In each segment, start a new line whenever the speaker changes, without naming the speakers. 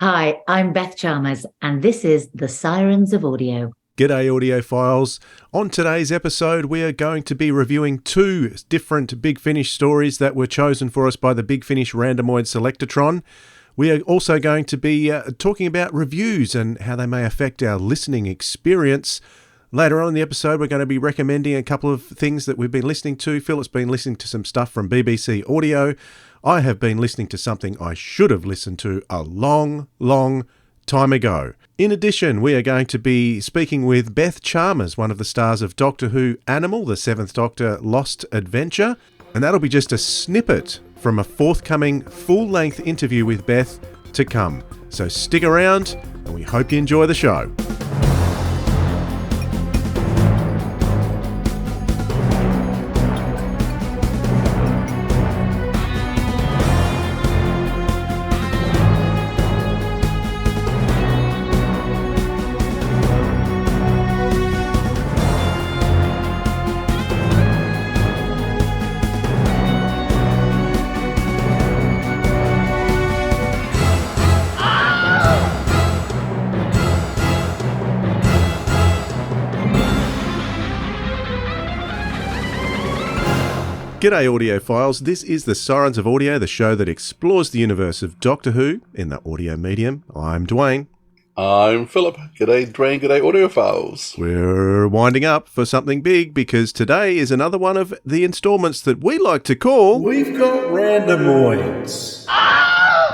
Hi, I'm Beth Chalmers, and this is The Sirens of Audio.
G'day audiophiles. On today's episode, we are going to be reviewing two different Big Finish stories that were chosen for us by the Big Finish Randomoid Selectatron. We are also going to be talking about reviews and how they may affect our listening experience. Later on in the episode, we're going to be recommending a couple of things that we've been listening to. Philip's been listening to some stuff from BBC Audio. I have been listening to something I should have listened to a long time ago. In addition, we are going to be speaking with Beth Chalmers, one of the stars of Doctor Who Animal, the Seventh Doctor Lost Adventure, and that'll be just a snippet from a forthcoming full-length interview with Beth to come. So stick around, and we hope you enjoy the show. G'day audiophiles, this is The Sirens of Audio, the show that explores the universe of Doctor Who in the audio medium. I'm Dwayne.
I'm Philip. G'day Dwayne, g'day audiophiles.
We're winding up for something big because today is another one of the installments that we like to call...
We've got Randomoids.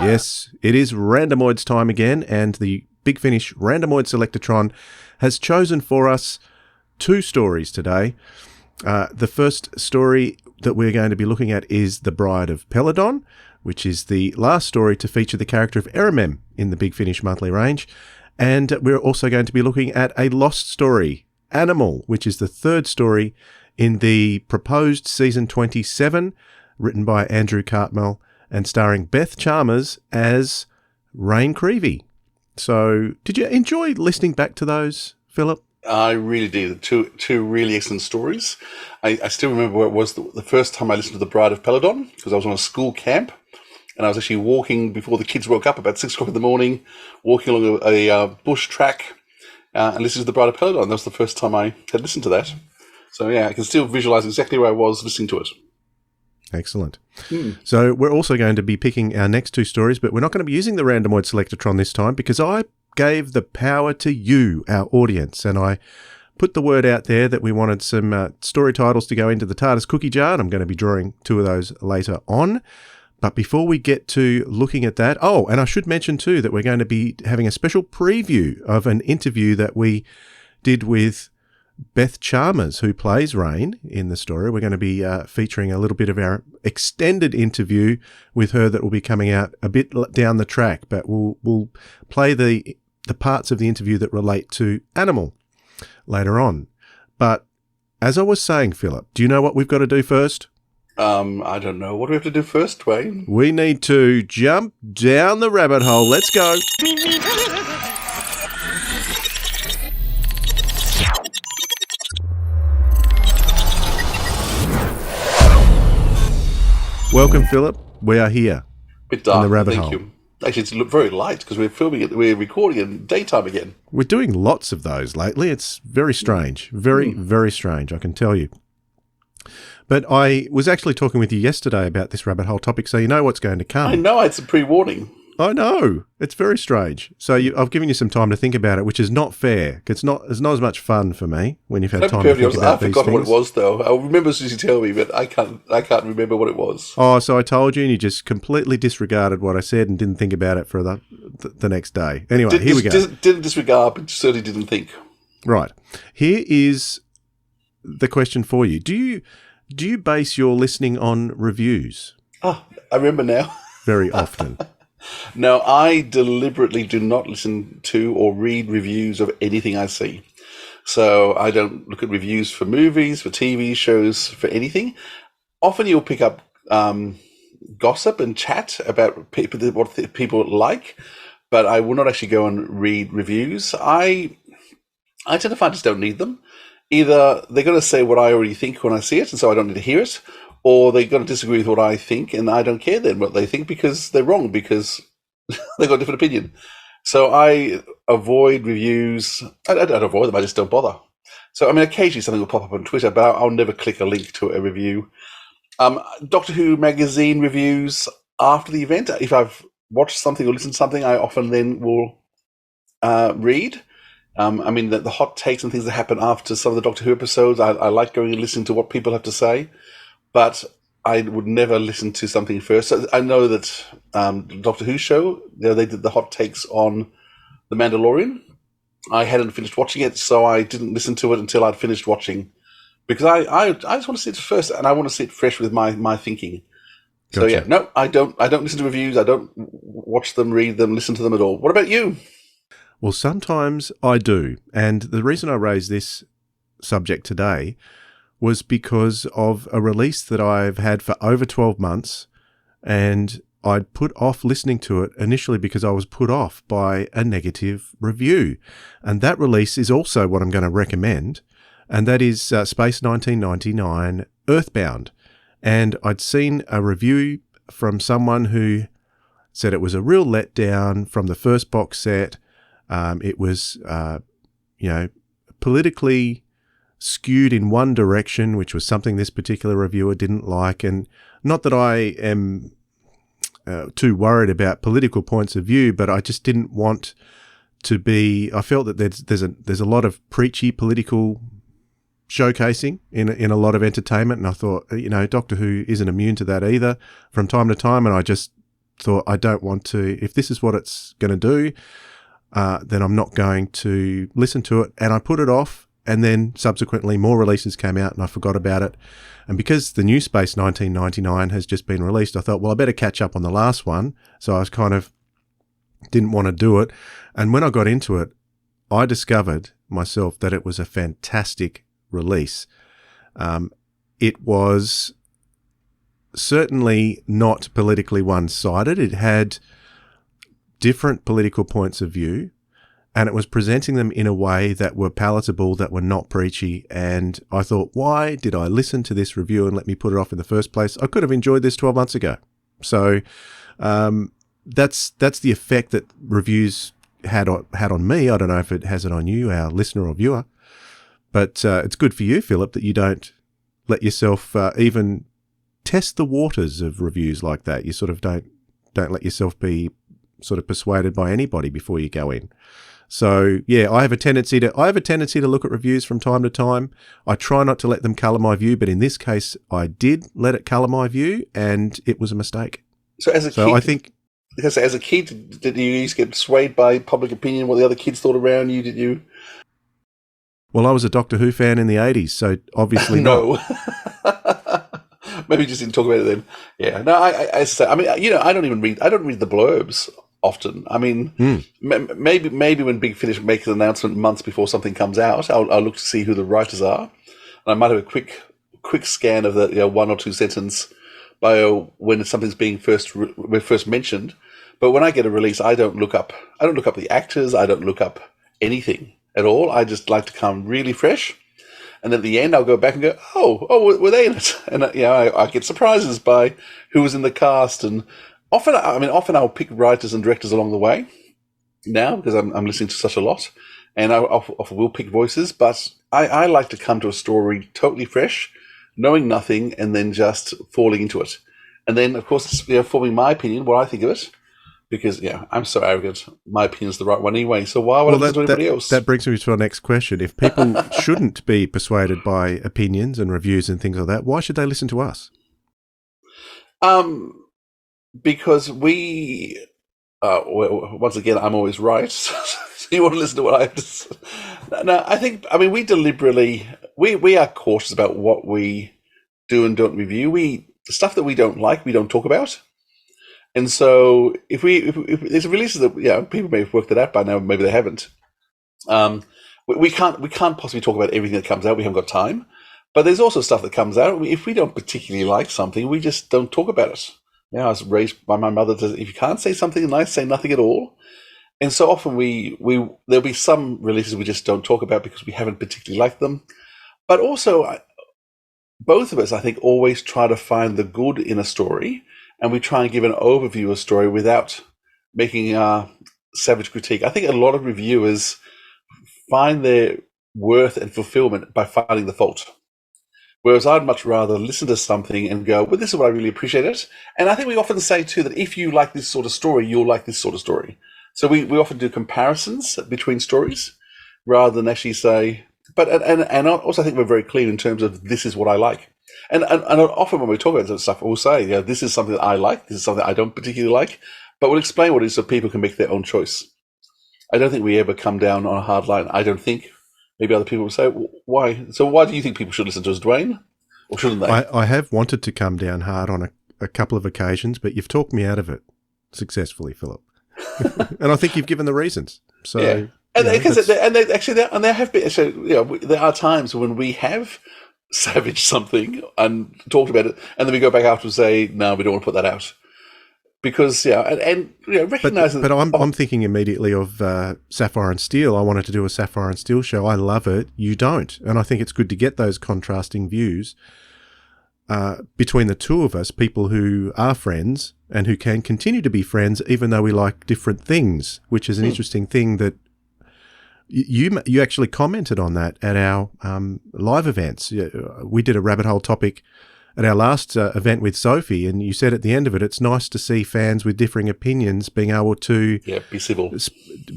Yes, it is Randomoids time again, and the Big Finish Randomoid Selectatron has chosen for us two stories today. The first story that we're going to be looking at is The Bride of Peladon, which is the last story to feature the character of Erimem in the Big Finish monthly range. And we're also going to be looking at a lost story, Animal, which is the third story in the proposed season 27, written by Andrew Cartmel and starring Beth Chalmers as Raine Creevy. So did you enjoy listening back to those, Philip?
I really did. Two really excellent stories. I still remember where it was the first time I listened to The Bride of Peladon, because I was on a school camp, and I was actually walking before the kids woke up about 6 o'clock in the morning, walking along a bush track, and listening to The Bride of Peladon. That was the first time I had listened to that. So yeah, I can still visualize exactly where I was listening to it.
Excellent. So we're also going to be picking our next two stories, but we're not going to be using the Randomoid Selectatron this time because I gave the power to you, our audience, and I put the word out there that we wanted some story titles to go into the TARDIS cookie jar, and I'm going to be drawing two of those later on. But before we get to looking at that, and I should mention too that we're going to be having a special preview of an interview that we did with Beth Chalmers, who plays Raine in the story. We're going to be featuring a little bit of our extended interview with her that will be coming out a bit down the track, but we'll play the parts of the interview that relate to Animal later on. But as I was saying, Philip, do you know what we've got to do first?
I don't know. What do we have to do first, Dwayne?
We need to jump down the rabbit hole. Let's go. Welcome, Philip. We are here.
Bit dark.
In the rabbit
thank
hole.
you. Actually, it's very light because we're recording in daytime again.
We're doing lots of those lately. It's very strange. Very strange, I can tell you. But I was actually talking with you yesterday about this rabbit hole topic, so you know what's going to come.
I know, it's a pre-warning.
I know. It's very strange. So I've given you some time to think about it, which is not fair. It's not as much fun for me when you've had time to think about these things.
I forgot what it was, though. I remember as soon as you tell me, but I can't remember what it was.
Oh, so I told you and you just completely disregarded what I said and didn't think about it for the next day. Anyway, here we go.
Didn't disregard, but certainly didn't think.
Right. Here is the question for you. Do you base your listening on reviews?
Oh, I remember now.
Very often.
No, I deliberately do not listen to or read reviews of anything I see. So I don't look at reviews for movies, for TV shows, for anything. Often you'll pick up gossip and chat about what people like, but I will not actually go and read reviews. I tend to find I just don't need them. Either they're going to say what I already think when I see it, and so I don't need to hear it, or they're going to disagree with what I think, and I don't care then what they think because they're wrong, because they've got a different opinion. So I avoid reviews. I don't avoid them. I just don't bother. So, I mean, occasionally something will pop up on Twitter, but I'll never click a link to a review. Doctor Who magazine reviews after the event. If I've watched something or listened to something, I often then will read. I mean, the hot takes and things that happen after some of the Doctor Who episodes, I like going and listening to what people have to say, but I would never listen to something first. So I know that the Doctor Who show, they did the hot takes on The Mandalorian. I hadn't finished watching it, so I didn't listen to it until I'd finished watching, because I just want to see it first, and I want to see it fresh with my thinking. Gotcha. So yeah, no, I don't listen to reviews. I don't watch them, read them, listen to them at all. What about you?
Well, sometimes I do. And the reason I raised this subject today was because of a release that I've had for over 12 months, and I'd put off listening to it initially because I was put off by a negative review. And that release is also what I'm going to recommend, and that is Space 1999 Earthbound. And I'd seen a review from someone who said it was a real letdown from the first box set. It was, politically skewed in one direction, which was something this particular reviewer didn't like. And not that I am too worried about political points of view, but I just didn't want to be. I felt that there's a lot of preachy political showcasing in a lot of entertainment, and I thought, Doctor Who isn't immune to that either from time to time. And I just thought, I don't want to. If this is what it's going to do, then I'm not going to listen to it. And I put it off, and then subsequently more releases came out and I forgot about it. And because the new Space 1999 has just been released, I thought, well, I better catch up on the last one. So I was kind of didn't want to do it. And when I got into it, I discovered myself that it was a fantastic release. It was certainly not politically one-sided. It had different political points of view, and it was presenting them in a way that were palatable, that were not preachy. And I thought, why did I listen to this review and let me put it off in the first place? I could have enjoyed this 12 months ago. So that's the effect that reviews had on me. I don't know if it has it on you, our listener or viewer, but it's good for you, Philip, that you don't let yourself even test the waters of reviews like that. You sort of don't let yourself be sort of persuaded by anybody before you go in. So yeah, I have a tendency to look at reviews from time to time. I try not to let them colour my view, but in this case, I did let it colour my view, and it was a mistake.
So as a kid, did you used to get swayed by public opinion, what the other kids thought around you? Did you?
Well, I was a Doctor Who fan in the 80s, so obviously
no.
not.
Maybe you just didn't talk about it then. Yeah. No, I don't read the blurbs often. I mean, maybe when Big Finish makes an announcement months before something comes out, I'll look to see who the writers are. And I might have a quick scan of the one or two sentence bio when something's being first mentioned. But when I get a release, I don't look up the actors. I don't look up anything at all. I just like to come really fresh. And at the end, I'll go back and go, oh, were they in it? And I get surprises by who was in the cast. And often I'll pick writers and directors along the way now, because I'm listening to such a lot, and I often will pick voices. But I like to come to a story totally fresh, knowing nothing, and then just falling into it. And then, of course, forming my opinion, what I think of it. Because, I'm so arrogant. My opinion's the right one anyway, so why would I listen to anybody else? That
brings me to our next question. If people shouldn't be persuaded by opinions and reviews and things like that, why should they listen to us?
Because we, once again, I'm always right, so you want to listen to what I have to say. No, we deliberately, we are cautious about what we do and don't review. The stuff that we don't like, we don't talk about. And so if there's releases that people may have worked it out by now, maybe they haven't. We can't possibly talk about everything that comes out. We haven't got time. But there's also stuff that comes out. If we don't particularly like something, we just don't talk about it. I was raised by my mother to, if you can't say something nice, say nothing at all. And so often there'll be some releases we just don't talk about because we haven't particularly liked them. But also, both of us, I think, always try to find the good in a story. And we try and give an overview of a story without making savage critique. I think a lot of reviewers find their worth and fulfillment by finding the fault. Whereas I'd much rather listen to something and go, well, this is what I really appreciate it. And I think we often say, too, that if you like this sort of story, you'll like this sort of story. So we often do comparisons between stories rather than actually say, and I also think we're very clear in terms of this is what I like. And often when we talk about that stuff, we'll say, this is something that I like, this is something I don't particularly like, but we'll explain what it is so people can make their own choice. I don't think we ever come down on a hard line. I don't think. Maybe other people will say, why? So why do you think people should listen to us, Dwayne? Or shouldn't they?
I have wanted to come down hard on a couple of occasions, but you've talked me out of it successfully, Philip. And I think you've given the reasons. So,
yeah. And there have been, so, there are times when we have savaged something and talked about it, and then we go back after and say, no, we don't want to put that out. Because, recognizing...
But I'm thinking immediately of Sapphire and Steel. I wanted to do a Sapphire and Steel show. I love it. You don't. And I think it's good to get those contrasting views between the two of us, people who are friends and who can continue to be friends even though we like different things, which is an interesting thing that you actually commented on that at our live events. We did a rabbit hole topic at our last event with Sophie, and you said at the end of it, it's nice to see fans with differing opinions being able to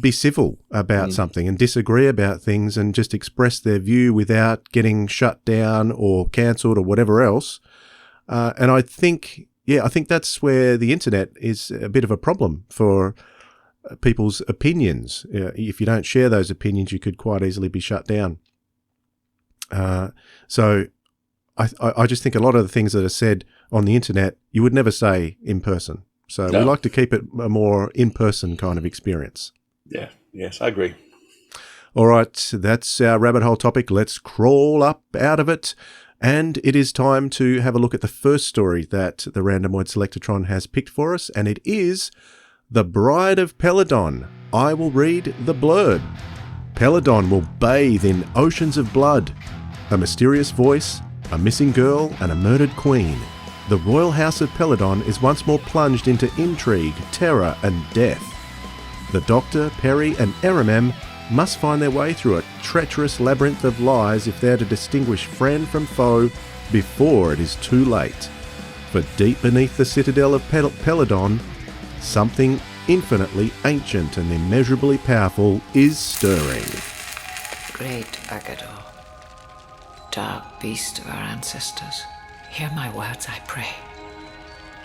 be civil about something and disagree about things and just express their view without getting shut down or cancelled or whatever else. And I think that's where the internet is a bit of a problem for people's opinions. If you don't share those opinions, you could quite easily be shut down. So I just think a lot of the things that are said on the internet, you would never say in person. So we like to keep it a more in-person kind of experience.
Yeah, yes, I agree.
All right, that's our rabbit hole topic. Let's crawl up out of it. And it is time to have a look at the first story that the Randomoid Selectatron has picked for us, and it is The Bride of Peladon. I will read the blurb. Peladon will bathe in oceans of blood. A mysterious voice, a missing girl, and a murdered queen. The royal house of Peladon is once more plunged into intrigue, terror, and death. The Doctor, Peri, and Erimem must find their way through a treacherous labyrinth of lies if they're to distinguish friend from foe before it is too late. For deep beneath the citadel of Peladon, something infinitely ancient and immeasurably powerful is stirring.
Great Agador, dark beast of our ancestors, hear my words, I pray.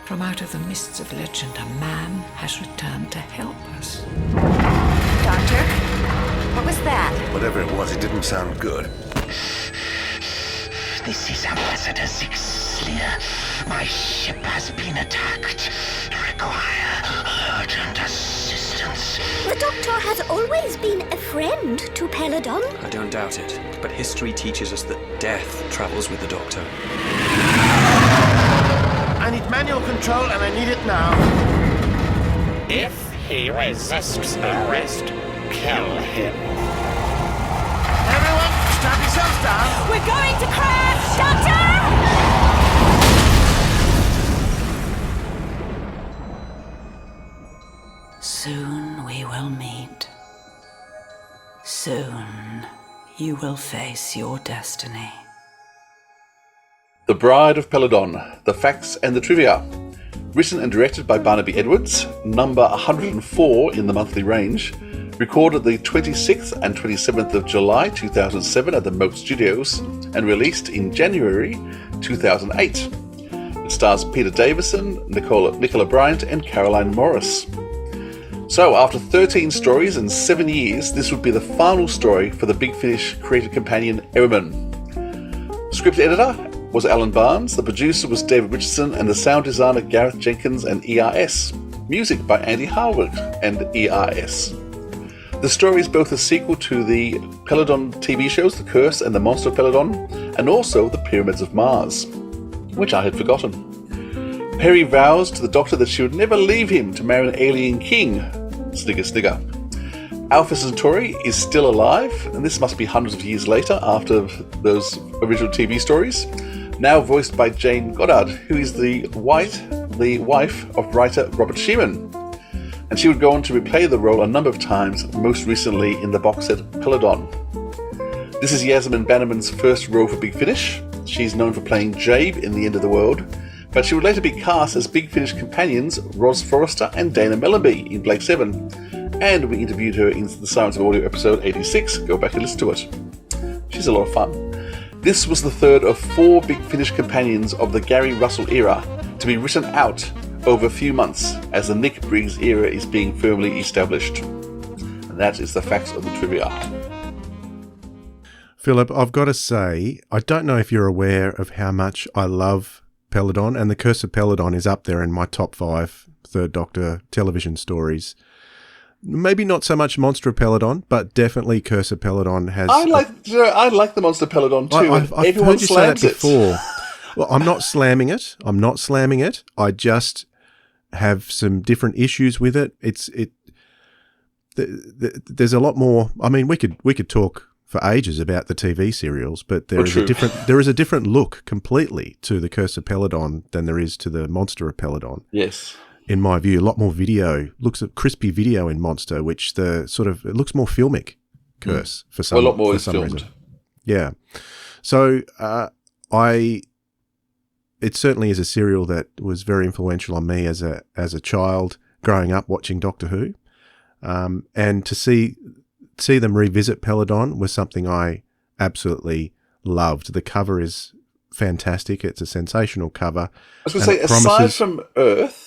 From out of the mists of legend, a man has returned to help us.
Doctor? What was that?
Whatever it was, it didn't sound good.
This is Ambassador Zixlia. My ship has been attacked. Require urgent assistance.
The Doctor has always been a friend to Peladon.
I don't doubt it, but history teaches us that death travels with the Doctor.
I need manual control and I need it now.
If he resists arrest, kill him.
Everyone, strap yourselves down.
We're going to crash! Doctor!
Soon we will meet. Soon you will face your destiny.
The Bride of Peladon, The Facts and the Trivia. Written and directed by Barnaby Edwards, number 104 in the monthly range. Recorded the 26th and 27th of July 2007 at the Moat Studios and released in January 2008. It stars Peter Davison, Nicola Bryant and Caroline Morris. So, after 13 stories and 7 years, this would be the final story for the Big Finish creative companion Erimem. Script editor was Alan Barnes, the producer was David Richardson, and the sound designer Gareth Jenkins and ERS. Music by Andy Harwood and ERS. The story is both a sequel to the Peladon TV shows The Curse and the Monster of Peladon, and also The Pyramids of Mars, which I had forgotten. Peri vows to the Doctor that she would never leave him to marry an alien king. Snigger, snigger. Alpha Centauri is still alive, and this must be hundreds of years later after those original TV stories, now voiced by Jane Goddard, who is the wife of writer Robert Sheehan. and she would go on to replay the role a number of times, most recently in the box set Peladon. This is Yasmin Bannerman's first role for Big Finish. She's known for playing Jabe in The End of the World, but she would later be cast as Big Finish companions Ros Forrester and Dana Mellenby in Blake 7, and we interviewed her in the Sirens of Audio episode 86. Go back and listen to it. She's a lot of fun. This was the third of 4 Big Finish companions of the Gary Russell era to be written out over a few months as the Nick Briggs era is being firmly established. And that is the facts of the trivia.
Philip, I've got to say, I don't know if you're aware of how much I love Peladon, and The Curse of Peladon is up there in my top 5 Third Doctor television stories. Maybe not so much Monster of Peladon, but definitely Curse of Peladon has...
I like the Monster of Peladon too.
I've heard you say that before. Well, I'm not slamming it. I just have some different issues with it. There's a lot more. I mean, we could talk for ages about the TV serials, but there is a different look completely to The Curse of Peladon than there is to the Monster of Peladon.
Yes.
In my view, a lot more video, looks at crispy video in Monster, which it looks more filmic. Curse for some,
a lot more
for
is
some
filmed.
reason. Yeah. So it certainly is a serial that was very influential on me as a child growing up watching Doctor Who, and to see them revisit Peladon was something I absolutely loved. The cover is fantastic. It's a sensational cover.
I was going to say, aside from Earth,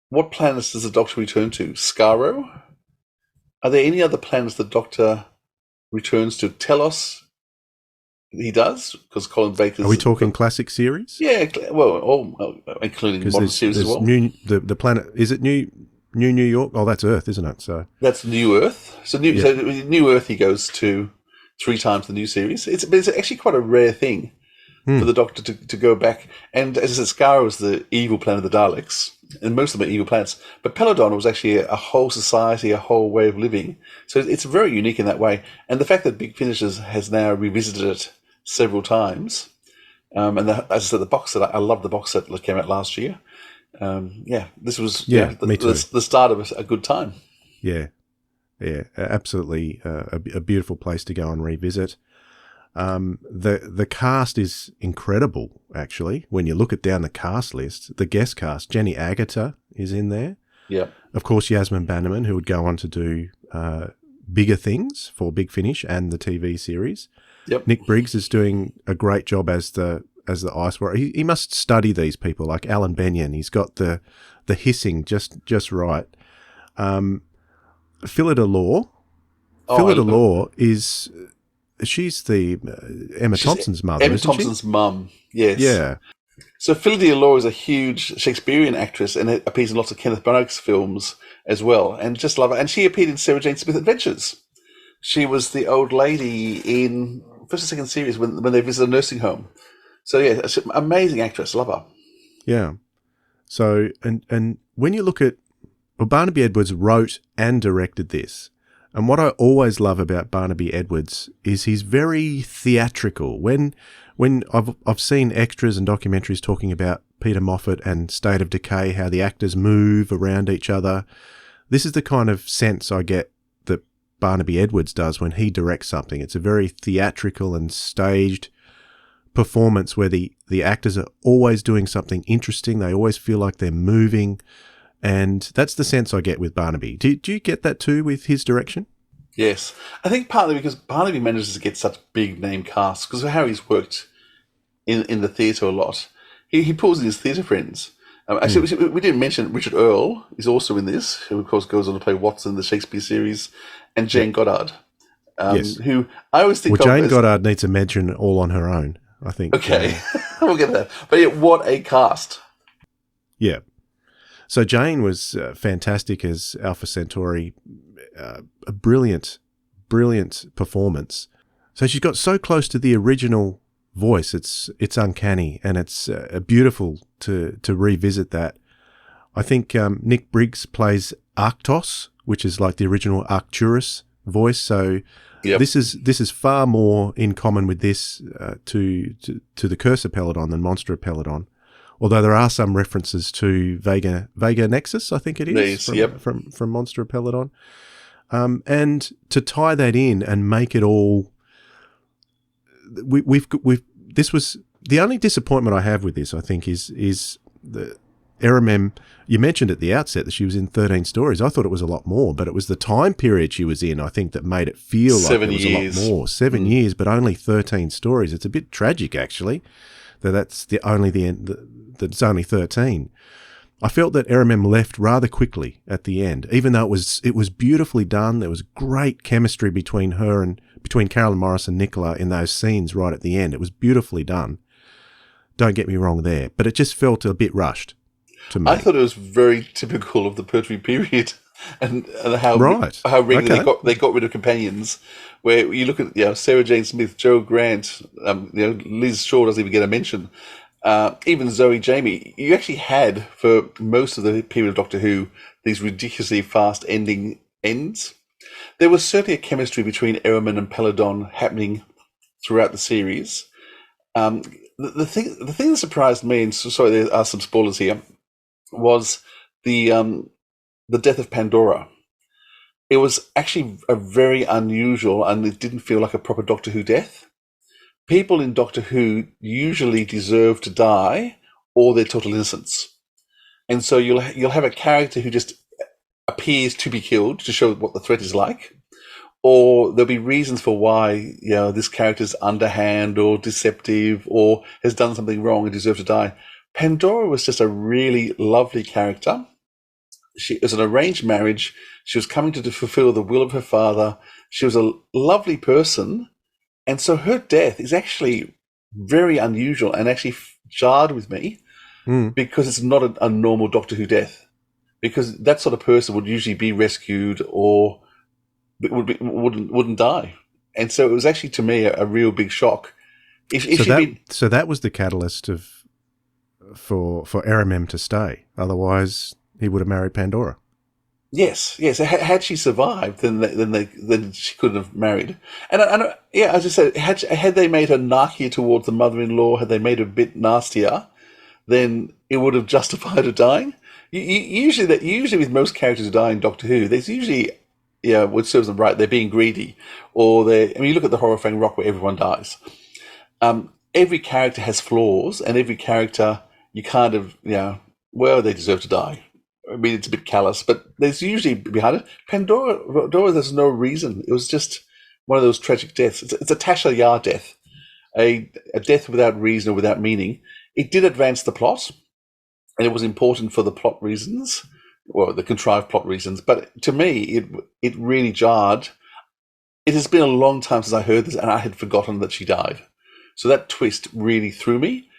what planets does the Doctor return to? Skaro? Are there any other planets the Doctor returns to? Telos? He does, because Colin Baker's...
Are we talking classic series?
Yeah, well, including modern series as well.
The planet, is it New York? Oh, that's Earth, isn't it? So
that's New Earth. So New Earth he goes to 3 times the new series. It's actually quite a rare thing for the Doctor to go back. And as I said, Skaro was the evil planet of the Daleks, and most of them are evil planets. But Peladon was actually a whole society, a whole way of living. So it's very unique in that way. And the fact that Big Finish has now revisited it several times, and as I said, the box set, I love the box set that came out last year. This was the start of a good time.
Yeah, absolutely a beautiful place to go and revisit. The cast is incredible, actually. When you look down the cast list, the guest cast, Jenny Agutter is in there.
Yeah,
of course, Yasmin Bannerman, who would go on to do bigger things for Big Finish and the TV series.
Yep.
Nick Briggs is doing a great job as the Ice Warrior. He must study these people, like Alan Benyon. He's got the hissing just right. Phillida Law. Phillida Law she's the Emma Thompson's mother,
Emma
isn't
Thompson's
she?
mum, yes.
Yeah.
So Phillida Law is a huge Shakespearean actress and appears in lots of Kenneth Branagh's films as well, and just love her. And she appeared in Sarah Jane Smith Adventures. She was the old lady in first and second series when they visit a nursing home. So yeah, amazing actress, love her.
Yeah. So and when you look at Barnaby Edwards wrote and directed this, and what I always love about Barnaby Edwards is he's very theatrical. When I've seen extras and documentaries talking about Peter Moffat and State of Decay, how the actors move around each other, this is the kind of sense I get that Barnaby Edwards does when he directs something. It's a very theatrical and staged performance where the actors are always doing something interesting. They always feel like they're moving. And that's the sense I get with Barnaby. Do you get that too with his direction?
Yes. I think partly because Barnaby manages to get such big name casts because of how he's worked in the theatre a lot. He pulls in his theatre friends. Actually, we didn't mention Richard Earle is also in this, who of course goes on to play Watson in the Shakespeare series, and Jane Goddard,
yes.
Who I always think
Jane Goddard needs a mention all on her own, I think.
Okay, we'll get that. But yeah, what a cast.
Yeah. So Jane was fantastic as Alpha Centauri, a brilliant performance. So she's got so close to the original voice, it's uncanny, and it's beautiful to revisit that. I think Nick Briggs plays Arctos, which is like the original Arcturus voice. So this is far more in common with this to the Curse of Peladon than Monster of Peladon. Although there are some references to Vega Nexus, I think it is, from Monster of Peladon. And to tie that in and make it all, this was the only disappointment I have with this, I think, is the Erimem. You mentioned at the outset that she was in 13 stories. I thought it was a lot more, but it was the time period she was in, I think, that made it feel like it was a lot more. 7 years, but only 13 stories. It's a bit tragic, actually, that's it's only 13. I felt that Erimem left rather quickly at the end, even though it was beautifully done. There was great chemistry between Carolyn Morris and Nicola in those scenes right at the end. It was beautifully done. Don't get me wrong there, but it just felt a bit rushed to me.
I thought it was very typical of the Pertwee period, and how regularly they got rid of companions. Where you look at Sarah Jane Smith, Joe Grant, Liz Shaw doesn't even get a mention. Even Zoe Jamie, you actually had, for most of the period of Doctor Who, these ridiculously fast ends. There was certainly a chemistry between Erimem and Peladon happening throughout the series. The thing that surprised me, and sorry, there are some spoilers here, was the death of Pandora. It was actually a very unusual, and it didn't feel like a proper Doctor Who death. People in Doctor Who usually deserve to die, or they're total innocents, and so you'll have a character who just appears to be killed to show what the threat is like, or there'll be reasons for why this character's underhand or deceptive or has done something wrong and deserves to die. Pandora was just a really lovely character. It was an arranged marriage. She was coming to fulfill the will of her father. She was a lovely person. And so her death is actually very unusual and actually jarred with me because it's not a normal Doctor Who death. Because that sort of person would usually be rescued or wouldn't die. And so it was actually, to me, a real big shock. So
that was the catalyst for Erimem to stay. Otherwise, he would have married Pandora.
Yes. Had she survived, then she couldn't have married. And as I said, had they made her narkier towards the mother-in-law, had they made her a bit nastier, then it would have justified her dying. Usually with most characters who die in Doctor Who, there's usually what serves them right. They're being greedy, or you look at the Horrifying Rock where everyone dies. Every character has flaws, and every character you kind of they deserve to die. I mean, it's a bit callous, but there's usually behind it. Pandora, there's no reason. It was just one of those tragic deaths. It's a Tasha Yar death, a death without reason or without meaning. It did advance the plot, and it was important for the plot reasons, or the contrived plot reasons. But to me, it really jarred. It has been a long time since I heard this, and I had forgotten that she died. So that twist really threw me,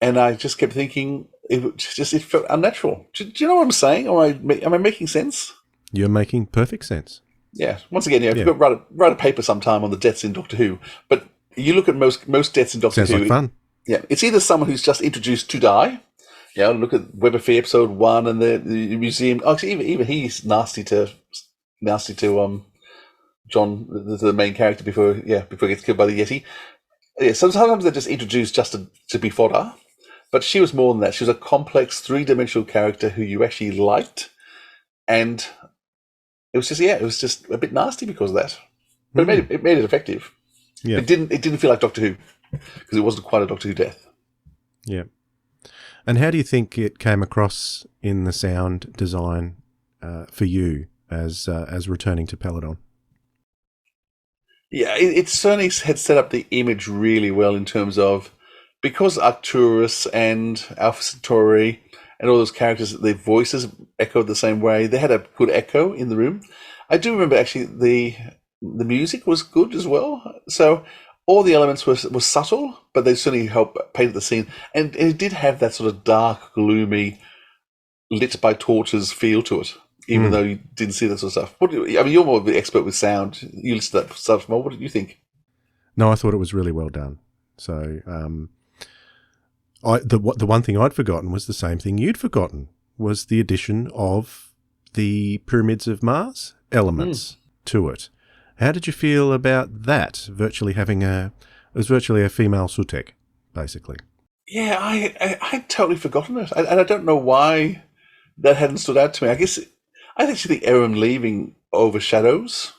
and I just kept thinking, it felt unnatural. Do you know what I'm saying? Am I making sense?
You're making perfect sense.
Yeah. Once again, you've got to write a paper sometime on the deaths in Doctor Who. But you look at most deaths in Doctor Who.
Sounds like fun.
Yeah, it's either someone who's just introduced to die. Look at Web of Fear episode 1 and the museum. Actually, even he's nasty to John, the main character, before he gets killed by the Yeti. Yeah, so sometimes they're just introduced just to be fodder. But she was more than that. She was a complex, three-dimensional character who you actually liked, and it was just a bit nasty because of that. But it made it effective. Yeah. It didn't feel like Doctor Who because it wasn't quite a Doctor Who death.
Yeah. And how do you think it came across in the sound design for you as returning to Peladon?
Yeah, it certainly had set up the image really well in terms of, because Arcturus and Alpha Centauri and all those characters, their voices echoed the same way. They had a good echo in the room. I do remember actually the music was good as well. So all the elements were subtle, but they certainly helped paint the scene. And it did have that sort of dark, gloomy, lit by torches feel to it, even though you didn't see that sort of stuff. You're more of the expert with sound. You listen to that stuff more. What did you think?
No, I thought it was really well done. So the one thing I'd forgotten was the same thing you'd forgotten, was the addition of the Pyramids of Mars elements to it. How did you feel about that? It was virtually a female Sutekh, basically.
Yeah, I'd totally forgotten it. And I don't know why that hadn't stood out to me. I actually think Erimem leaving overshadows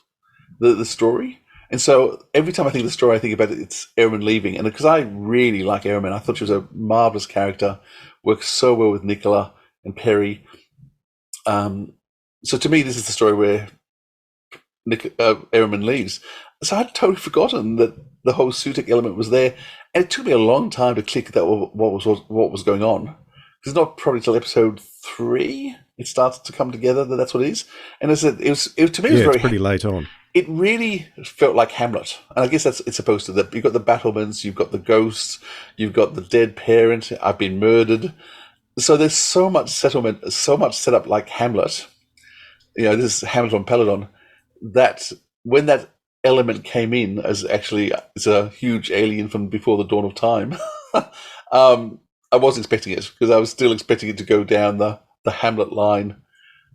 the story. And so every time I think of the story, I think about it, it's Erimem leaving. And because I really like Erimem, I thought she was a marvelous character, works so well with Nicola and Peri. So to me, this is the story where Erimem leaves. So I'd totally forgotten that the whole Sutek element was there. And it took me a long time to click that what was going on. Because it's not probably till episode 3 it starts to come together that's what it is. And as I said, to me, it was very...
it's pretty late on.
It really felt like Hamlet. And I guess it's supposed to. That you've got the battlements, you've got the ghosts, you've got the dead parent, I've been murdered. So there's so much settlement, so much set up like Hamlet. This is Hamlet on Peladon. That when that element came in as actually it's a huge alien from before the dawn of time, I wasn't expecting it because I was still expecting it to go down the Hamlet line,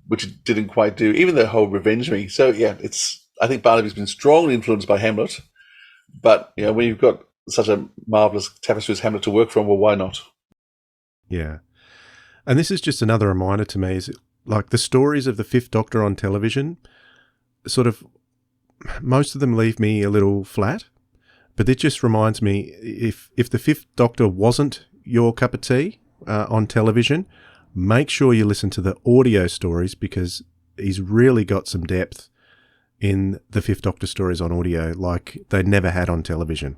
which it didn't quite do. Even the whole revenge me. So yeah, I think Barnaby's been strongly influenced by Hamlet, but when you've got such a marvelous tapestry as Hamlet to work from, well, why not?
Yeah, and this is just another reminder to me: is like the stories of the Fifth Doctor on television, sort of, most of them leave me a little flat. But it just reminds me, if the Fifth Doctor wasn't your cup of tea on television, make sure you listen to the audio stories because he's really got some depth in the Fifth Doctor stories on audio like they never had on television.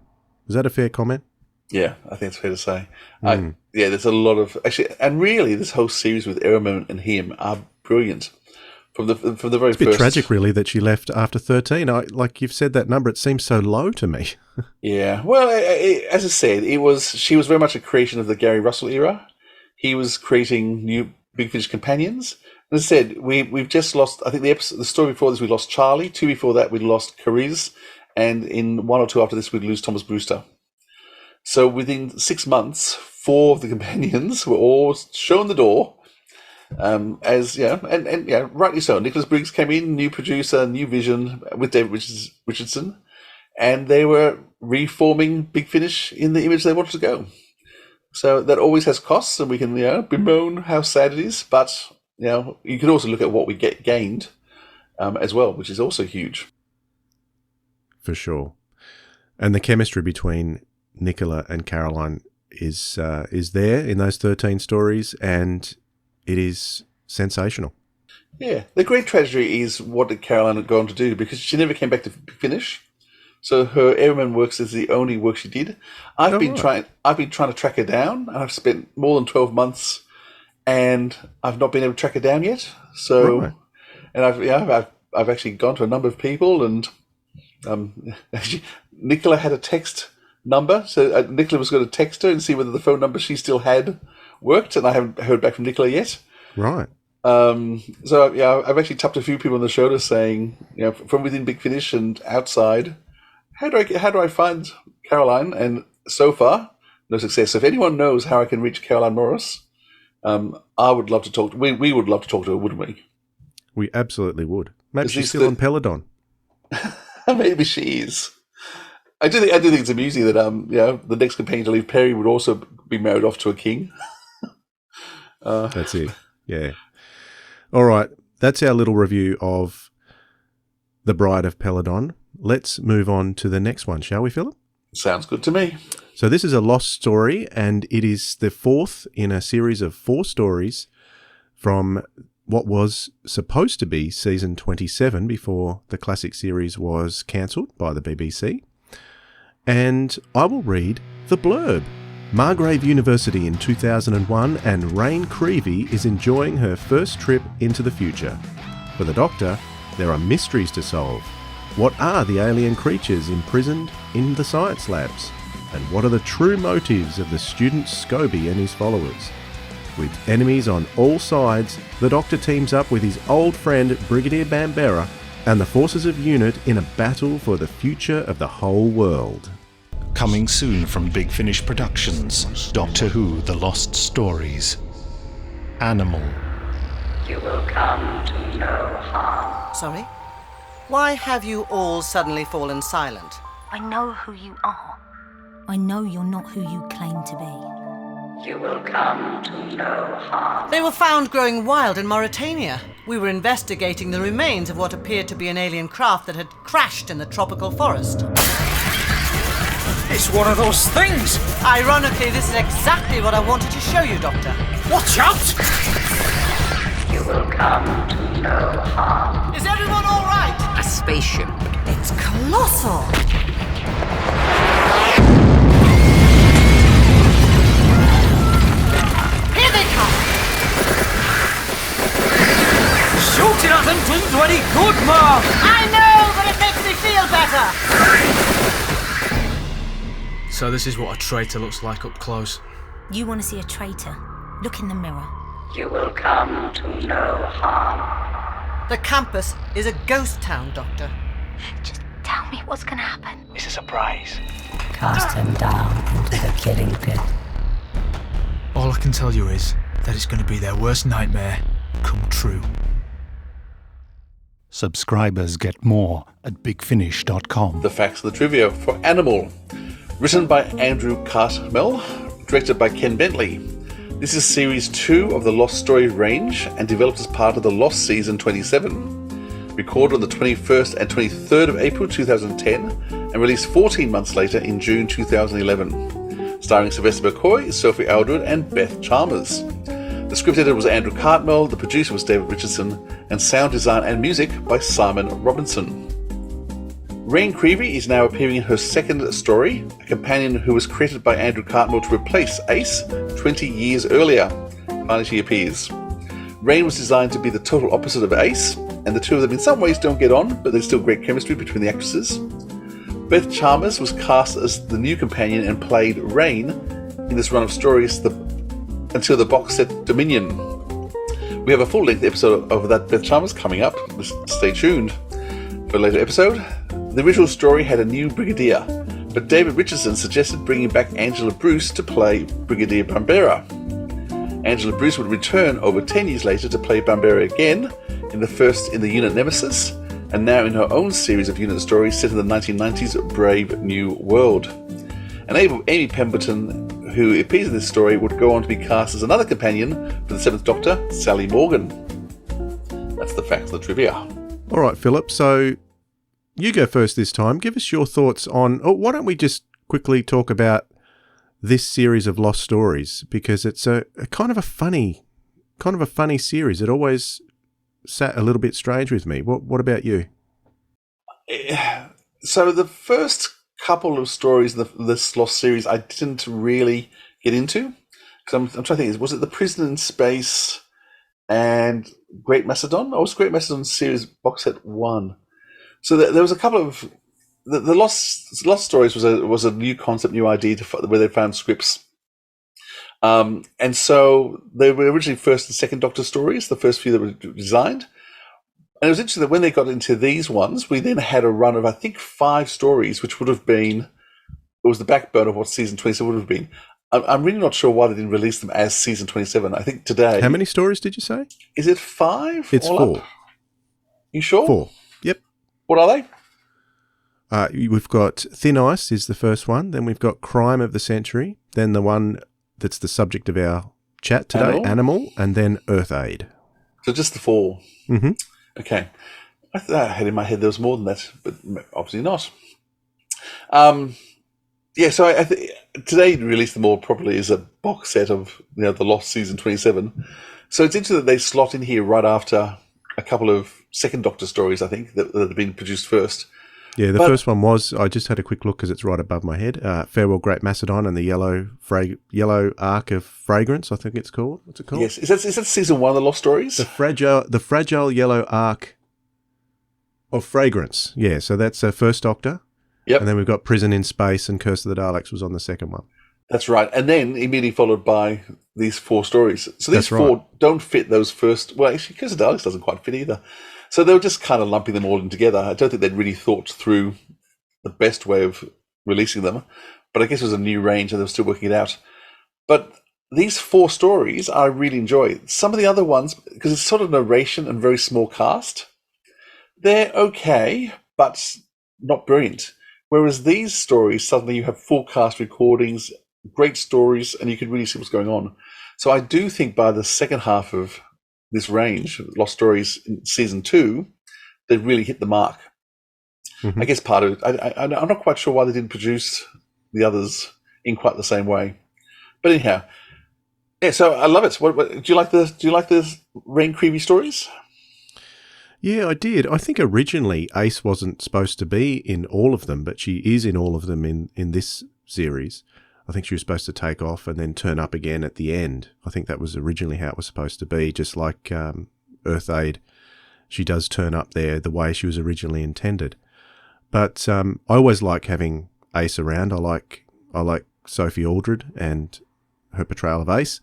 Is that a fair comment?
Yeah, I think it's fair to say. There's a lot of... Actually, and really, this whole series with Erimem and him are brilliant. From the very first...
It's a bit tragic, really, that she left after 13. Like you've said that number, it seems so low to me.
Yeah, well, as I said, she was very much a creation of the Gary Russell era. He was creating new Big Finish companions. And as I said, we've just lost... I think the story before this, we lost Charlie. 2 before that, we lost Cariz. And in 1 or 2 after this, we'd lose Thomas Brewster. So within 6 months, 4 of the companions were all shown the door. Rightly so. Nicholas Briggs came in, new producer, new vision with David Richardson, and they were reforming Big Finish in the image they wanted to go. So that always has costs, and we can bemoan how sad it is, but you can also look at what we gained as well, which is also huge.
For sure. And the chemistry between Nicola and Caroline is there in those 13 stories, and it is sensational.
Yeah, the great tragedy is what did Caroline go on to do, because she never came back to finish. So her Erimem works is the only work she did. I've been trying to track her down, and I've spent more than 12 months, and I've not been able to track her down yet. So, and I've actually gone to a number of people, and Nicola had a text number, so Nicola was going to text her and see whether the phone number she still had worked, and I haven't heard back from Nicola yet.
Right.
I've actually tapped a few people on the shoulder saying, from within Big Finish and outside, how do I find Caroline? And so far, no success. So if anyone knows how I can reach Caroline Morris, I would love to talk. We would love to talk to her, wouldn't we?
We absolutely would. Maybe she's still on Peladon.
Maybe she is. I do think it's amusing that the next companion to leave, Peri, would also be married off to a king.
That's it. Yeah. All right. That's our little review of The Bride of Peladon. Let's move on to the next one, shall we, Philip?
Sounds good to me.
So this is a lost story, and it is the 4th in a series of 4 stories from what was supposed to be season 27 before the classic series was cancelled by the BBC. And I will read the blurb. Margrave University in 2001, and Raine Creevy is enjoying her first trip into the future. For the Doctor, there are mysteries to solve. What are the alien creatures imprisoned in the science labs? And what are the true motives of the student Scobie and his followers? With enemies on all sides, the Doctor teams up with his old friend Brigadier Bambera and the forces of UNIT in a battle for the future of the whole world.
Coming soon from Big Finish Productions, Doctor Who: The Lost Stories. Animal.
You will come to no harm.
Sorry? Why have you all suddenly fallen silent?
I know who you are.
I know you're not who you claim to be.
You will come to no harm.
They were found growing wild in Mauritania. We were investigating the remains of what appeared to be an alien craft that had crashed in the tropical forest.
It's one of those things!
Ironically, this is exactly what I wanted to show you, Doctor.
Watch out!
You will come to no harm.
Is everyone all right?
A spaceship.
It's colossal! Here they come!
Shooting at them doesn't do any good, Mom!
I know, but it makes me feel better!
So this is what a traitor looks like up close.
You want to see a traitor? Look in the mirror.
You will come to no harm.
The campus is a ghost town, Doctor.
Just tell me what's going to happen.
It's a surprise.
Cast him down into the killing pit.
All I can tell you is that it's going to be their worst nightmare come true.
Subscribers get more at bigfinish.com.
The facts and the trivia for Animal. Written by Andrew Cartmel, directed by Ken Bentley. This is Series 2 of the Lost Story range and developed as part of the Lost Season 27. Recorded on the 21st and 23rd of April 2010 and released 14 months later in June 2011. Starring Sylvester McCoy, Sophie Aldred and Beth Chalmers. The script editor was Andrew Cartmel, the producer was David Richardson, and sound design and music by Simon Robinson. Raine Creevy is now appearing in her second story, a companion who was created by Andrew Cartmel to replace Ace 20 years earlier. Finally she appears. Raine was designed to be the total opposite of Ace, and the two of them in some ways don't get on, but there's still great chemistry between the actresses. Beth Chalmers was cast as the new companion and played Raine in this run of stories until the box set Dominion. We have a full-length episode of that Beth Chalmers coming up. Stay tuned for a later episode. The original story had a new Brigadier, but David Richardson suggested bringing back Angela Bruce to play Brigadier Bambera. Angela Bruce would return over 10 years later to play Bambera again, in the unit Nemesis, and now in her own series of unit stories set in the 1990s Brave New World. And Amy Pemberton, who appears in this story, would go on to be cast as another companion for the Seventh Doctor, Sally Morgan. That's the facts and the trivia.
All right, Philip, so you go first this time. Give us your thoughts on... Oh, why don't we just quickly talk about this series of Lost Stories, because it's a kind of a funny series. It always sat a little bit strange with me. What about you?
So the first couple of stories in this Lost series I didn't really get into, because I'm trying to think, was it The Prison in Space and Great Macedon? Or was Great Macedon series box set 1? So there was a couple of the Lost Stories was a new concept, new idea where they found scripts, and so they were originally first and second Doctor stories, the first few that were designed. And it was interesting that when they got into these ones, we then had a run of I think 5 stories, which would have been the backbone of what season 27 would have been. I'm really not sure why they didn't release them as season 27. I think today.
How many stories did you say?
Is it 5?
It's 4.
Up? You sure?
4. Yep.
What are they?
We've got Thin Ice is the first one. Then we've got Crime of the Century. Then the one that's the subject of our chat today, Animal, and then Earth Aid.
So just the 4.
Mm-hmm.
Okay. I had in my head there was more than that, but obviously not. Yeah, so I today released them all properly as a box set of the Lost season 27. So it's interesting that they slot in here right after a couple of second Doctor stories, I think, that have been produced first.
Yeah, the first one was, I just had a quick look because it's right above my head, Farewell Great Macedon and the Yellow Arc of Fragrance, I think it's called. What's it called?
Yes, is that season 1 of the Lost Stories?
The fragile Yellow Arc of Fragrance. Yeah, so that's First Doctor.
Yep.
And then we've got Prison in Space and Curse of the Daleks was on the second one.
That's right. And then immediately followed by these 4 stories. So these 4 don't fit those first... Well, actually, Curse of the Daleks doesn't quite fit either. So they were just kind of lumping them all in together. I don't think they'd really thought through the best way of releasing them. But I guess it was a new range and they were still working it out. But these 4 stories I really enjoy. Some of the other ones, because it's sort of narration and very small cast, they're okay, but not brilliant. Whereas these stories, suddenly you have full cast recordings great stories, and you could really see what's going on. So I do think by the second half of this range, Lost Stories in season 2, they really hit the mark.
Mm-hmm.
I guess part of it, I'm not quite sure why they didn't produce the others in quite the same way. But anyhow, yeah. So I love it. What do you like the Raine Creevy stories?
Yeah, I did. I think originally Ace wasn't supposed to be in all of them, but she is in all of them in this series. I think she was supposed to take off and then turn up again at the end. I think that was originally how it was supposed to be, just like Earth Aid. She does turn up there the way she was originally intended. But I always like having Ace around. I like Sophie Aldred and her portrayal of Ace.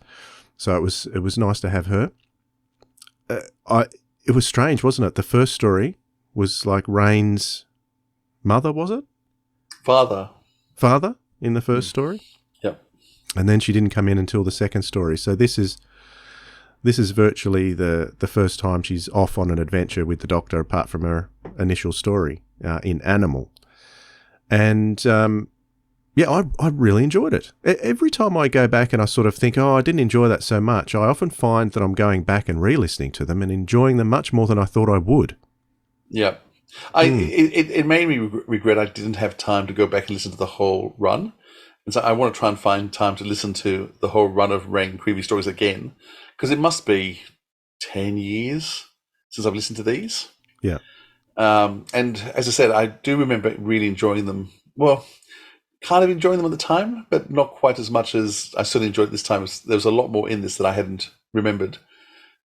So it was nice to have her. It was strange, wasn't it? The first story was like Raine's mother, was it?
Father
in the first story.
Yep.
And then she didn't come in until the second story. So this is virtually the first time she's off on an adventure with the Doctor, apart from her initial story in Animal. And yeah, I really enjoyed it. Every time I go back and I sort of think, oh, I didn't enjoy that so much, I often find that I'm going back and re-listening to them and enjoying them much more than I thought I would.
Yeah. It made me regret I didn't have time to go back and listen to the whole run. And so I want to try and find time to listen to the whole run of Raine Creevy stories again, because it must be 10 years since I've listened to these.
Yeah.
And as I said, I do remember really enjoying them. Well, kind of enjoying them at the time, but not quite as much as I certainly enjoyed it this time. There was a lot more in this that I hadn't remembered.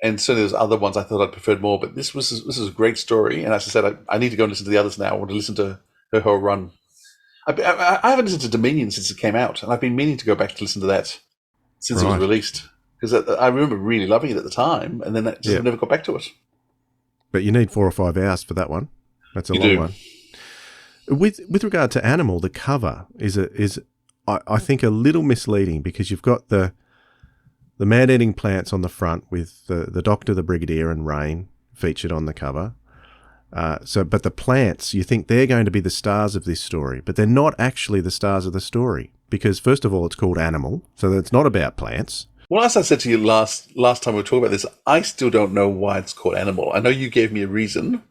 And certainly there's other ones I thought I'd preferred more, but this was a great story. And as I said, I need to go and listen to the others now. I want to listen to her whole run. I haven't listened to Dominion since it came out, and I've been meaning to go back to listen to that since it was released. Because I remember really loving it at the time, and then I just never got back to it. But
you need 4 or 5 hours for that one. That's a long one. With regard to Animal, the cover is I think a little misleading, because you've got the man-eating plants on the front with the Doctor, the Brigadier, and Raine featured on the cover. But the plants, you think they're going to be the stars of this story, but they're not actually the stars of the story, because first of all, it's called Animal, so it's not about plants.
Well, as I said to you last time we were talking about this, I still don't know why it's called Animal. I know you gave me a reason,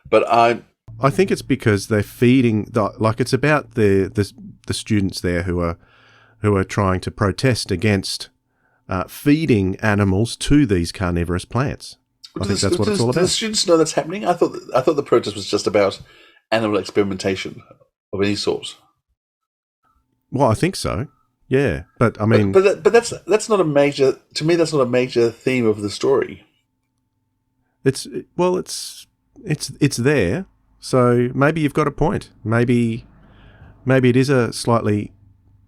but I think
it's because they're feeding, it's about the students there who are trying to protest against feeding animals to these carnivorous plants. I think that's what it's all about. Do the students know that's happening? I thought the protest was just about animal experimentation of any sort. Well, I think so. Yeah, but I mean, but that's not a major. To me, that's not a major theme of the story. It's there. So maybe you've got a point. Maybe it is a slightly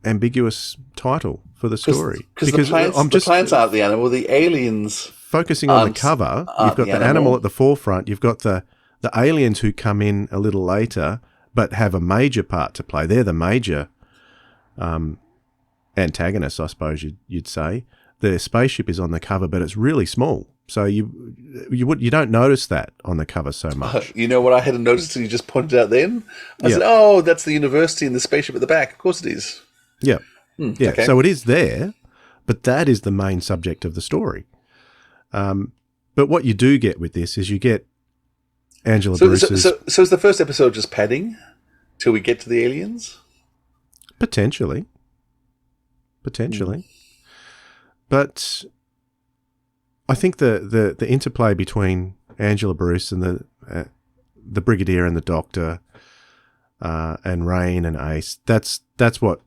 ambiguous title for the story. Because the plants aren't the animal. The aliens. Focusing on the cover, you've got the animal at the forefront. You've got the aliens who come in a little later, but have a major part to play. They're the major antagonists, I suppose you'd say. The spaceship is on the cover, but it's really small. So you don't notice that on the cover so much. You know what I hadn't noticed until you just pointed out then? I said, oh, that's the university and the spaceship at the back. Of course it is. Yeah. Yeah. Okay. So it is there, but that is the main subject of the story. But what you do get with this is you get Angela Bruce's... So is the first episode just padding till we get to the aliens? Potentially. But I think the interplay between Angela Bruce and the Brigadier and the Doctor and Raine and Ace, that's what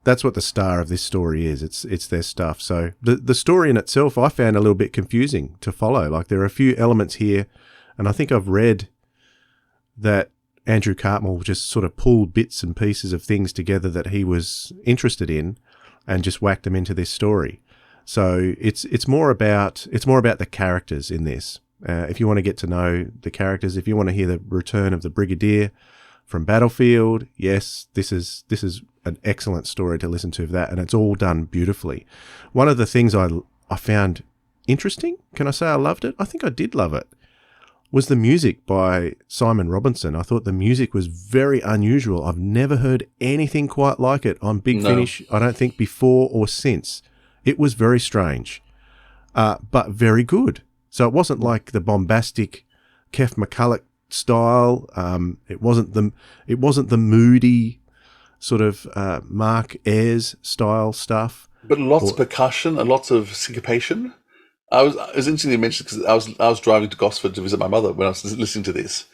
the star of this story is. It's their stuff. So the story in itself, I found a little bit confusing to follow. Like, there are a few elements here, and I think I've read that Andrew Cartmel just sort of pulled bits and pieces of things together that he was interested in and just whacked them into this story. So it's more about the characters in this. If you want to get to know the characters, if you want to hear the return of the Brigadier from Battlefield, yes, this is an excellent story to listen to of that, and it's all done beautifully. One of the things I found interesting, can I say I loved it? I think I did love it, was the music by Simon Robinson. I thought the music was very unusual. I've never heard anything quite like it on Big Finish, I don't think before or since. It was very strange, but very good. So it wasn't like the bombastic Keff McCulloch style. It wasn't the moody sort of Mark Ayres style stuff.
But lots of percussion and lots of syncopation. It was interesting you mentioned because I was driving to Gosford to visit my mother when I was listening to this,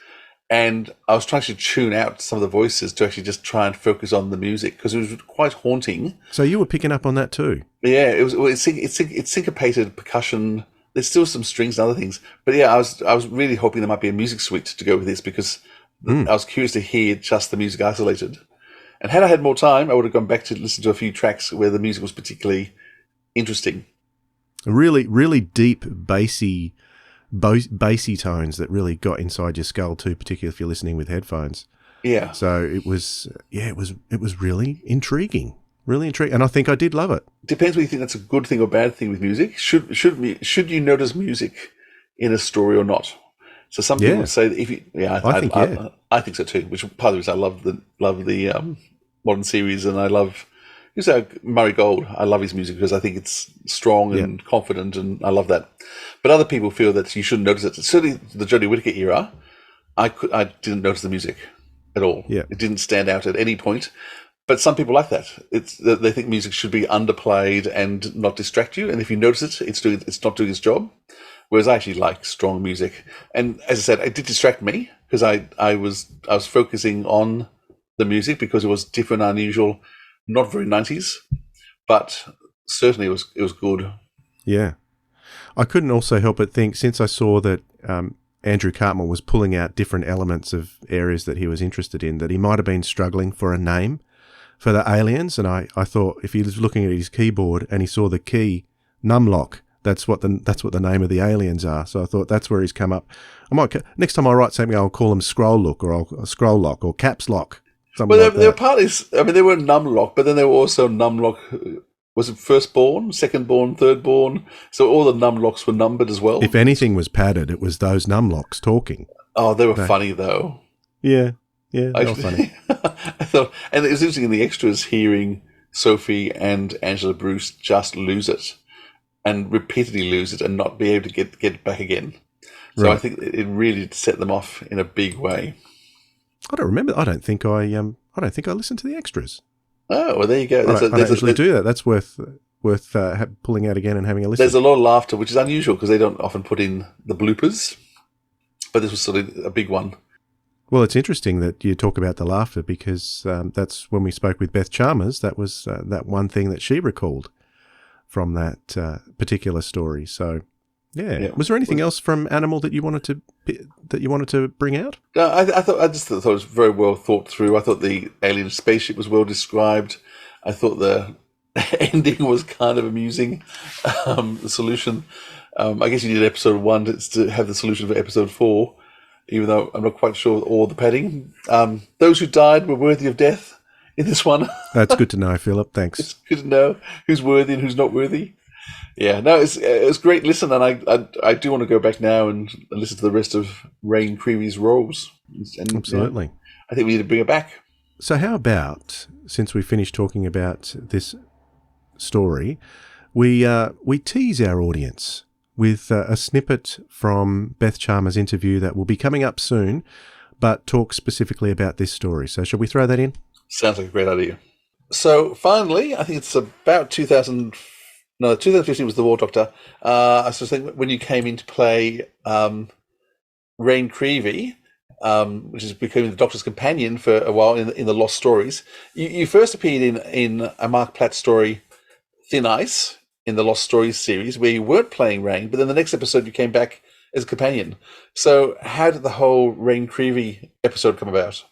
and I was trying to tune out some of the voices to actually just try and focus on the music because it was quite haunting.
So you were picking up on that too?
Yeah, it's syncopated percussion. There's still some strings and other things, but yeah, I was really hoping there might be a music suite to go with this because I was curious to hear just the music isolated. And had I had more time, I would have gone back to listen to a few tracks where the music was particularly interesting.
Really, really deep, bassy tones that really got inside your skull too, particularly if you're listening with headphones.
Yeah.
So it was really intriguing, and I think I did love it.
Depends whether you think that's a good thing or bad thing with music. Should you notice music in a story or not? So some people would say that if you, I think so too. Which part of it is I love the modern series, and I love. You say Murray Gold. I love his music because I think it's strong and confident, and I love that. But other people feel that you shouldn't notice it. Certainly, the Jodie Whittaker era, I didn't notice the music at all.
Yeah.
It didn't stand out at any point. But some people like that. They think music should be underplayed and not distract you. And if you notice it, it's not doing its job. Whereas I actually like strong music. And as I said, it did distract me because I was focusing on the music because it was different, unusual. Not very 90s, but certainly it was good.
Yeah. I couldn't also help but think, since I saw that Andrew Cartmell was pulling out different elements of areas that he was interested in, that he might have been struggling for a name for the aliens. And I thought if he was looking at his keyboard and he saw the key Numlock, that's what the name of the aliens are. So I thought that's where he's come up. Next time I write something, I'll call them Scroll Lock or Scroll Lock or Caps Lock.
Well, there were parties. I mean, they were Numlock, but then there were also Numlock. Was it firstborn, secondborn, thirdborn? So all the Numlocks were numbered as well.
If anything was padded, it was those Numlocks talking.
Oh, they were funny though.
Yeah, they were funny.
I thought, and it was interesting in the extras hearing Sophie and Angela Bruce just lose it, and repeatedly lose it, and not be able to get it back again. So right. I think it really set them off in a big way.
I don't remember. I don't think I listened to the extras.
Oh, well, there you go.
I don't usually do that. That's worth pulling out again and having a listen.
There's a lot of laughter, which is unusual because they don't often put in the bloopers. But this was sort of a big one.
Well, it's interesting that you talk about the laughter because that's when we spoke with Beth Chalmers. That was that one thing that she recalled from that particular story. So. Yeah. Was there anything else from Animal that you wanted to bring out?
I just thought it was very well thought through. I thought the alien spaceship was well described. I thought the ending was kind of amusing. The solution, I guess you did episode 1 to have the solution for episode 4, even though I'm not quite sure all the padding. Those who died were worthy of death in this one.
That's good to know, Philip. Thanks.
It's good to know who's worthy and who's not worthy. Yeah, no, it's great. Listen, and I do want to go back now and listen to the rest of Raine Creevy's roles. And,
absolutely.
I think we need to bring it back.
So how about, since we finished talking about this story, we tease our audience with a snippet from Beth Chalmers' interview that will be coming up soon, but talk specifically about this story. So shall we throw that in?
Sounds like a great idea. So finally, I think it's about 2015 was The War Doctor. I was thinking when you came in to play Raine Creevy, which is becoming the Doctor's companion for a while in the Lost Stories. You first appeared in a Mark Platt story, Thin Ice, in the Lost Stories series, where you weren't playing Raine, but then the next episode you came back as a companion. So how did the whole Raine Creevy episode come about?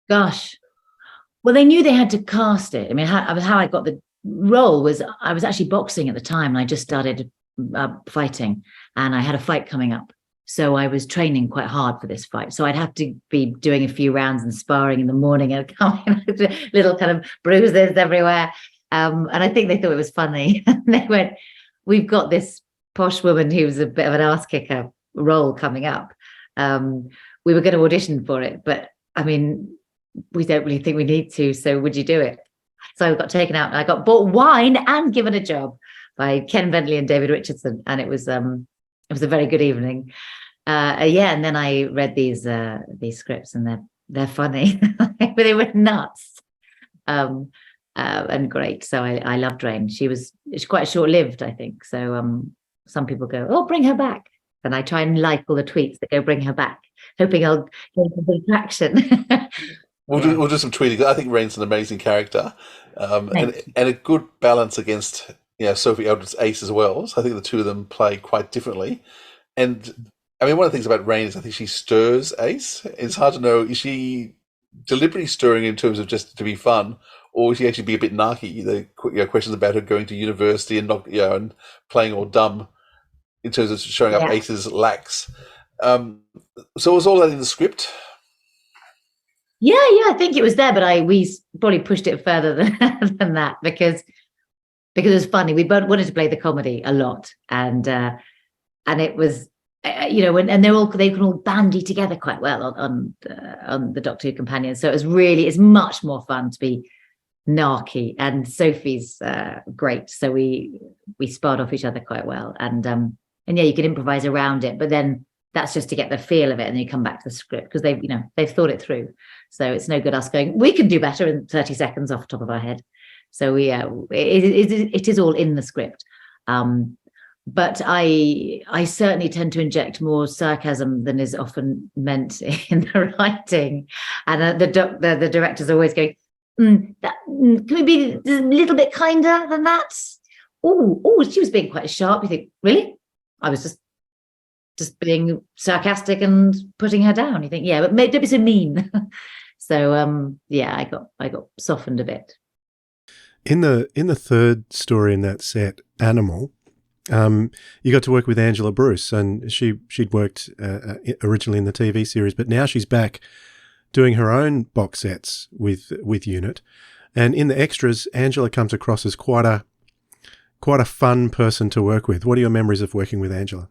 Gosh. Well, they knew they had to cast it. I mean, how I got the role was I was actually boxing at the time, and I just started fighting, and I had a fight coming up. So I was training quite hard for this fight. So I'd have to be doing a few rounds and sparring in the morning and coming little kind of bruises everywhere. And I think they thought it was funny. They went, we've got this posh woman who's a bit of an ass kicker. role coming up. We were going to audition for it, but I mean, we don't really think we need to. So would you do it? So I got taken out and I got bought wine and given a job by Ken Bentley and David Richardson. And it was a very good evening. And then I read these scripts, and they're funny, but they were nuts, and great. So I loved Raine. She's quite short-lived, I think. So some people go, "Oh, bring her back," and I try and like all the tweets that go, "Bring her back," hoping I'll get some good traction.
We'll do some tweeting. I think Raine's an amazing character, and a good balance against Sophie Elder's Ace as well. So I think the two of them play quite differently. And I mean, one of the things about Raine is I think she stirs Ace. It's hard to know, is she deliberately stirring in terms of just to be fun, or is she actually be a bit narky? The questions about her going to university and not, and playing all dumb in terms of showing up Ace's lacks. So was all that in the script?
Yeah, I think it was there, but we probably pushed it further than that because it was funny. We both wanted to play the comedy a lot, and it was. And they can all bandy together quite well on the Doctor Who companions. So it's much more fun to be narky, and Sophie's great. So we sparred off each other quite well, and you can improvise around it, but then that's just to get the feel of it, and then you come back to the script because they've thought it through. So it's no good us going, we can do better in 30 seconds off the top of our head. So it is all in the script. But I certainly tend to inject more sarcasm than is often meant in the writing, and the director's always going, can we be a little bit kinder than that? Oh, she was being quite sharp. You think, really? I was just being sarcastic and putting her down. You think, yeah, but don't be so mean. So I got softened a bit.
In the third story in that set, Animal. You got to work with Angela Bruce, and she'd worked originally in the TV series, but now she's back doing her own box sets with Unit. And in the extras, Angela comes across as quite a fun person to work with. What are your memories of working with Angela?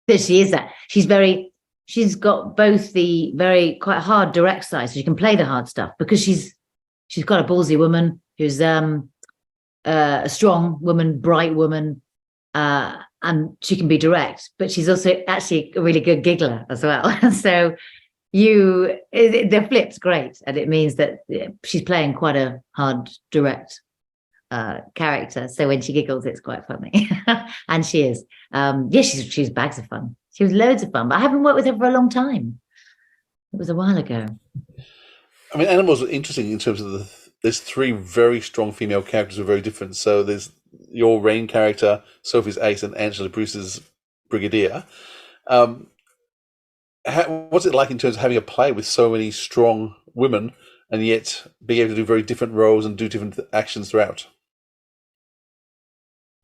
She is that. She's got both the very quite hard direct side, so she can play the hard stuff because she's got a ballsy woman who's a strong woman, bright woman. And she can be direct, but she's also actually a really good giggler as well. So the flip's great, and it means that she's playing quite a hard direct character. So when she giggles, it's quite funny, and she is. She's bags of fun. She was loads of fun, but I haven't worked with her for a long time. It was a while ago.
I mean, Animals are interesting in terms of there's three very strong female characters who are very different. So there's your Raine character, Sophie's Ace, and Angela Bruce's Brigadier. What's it like in terms of having a play with so many strong women and yet being able to do very different roles and do different actions throughout?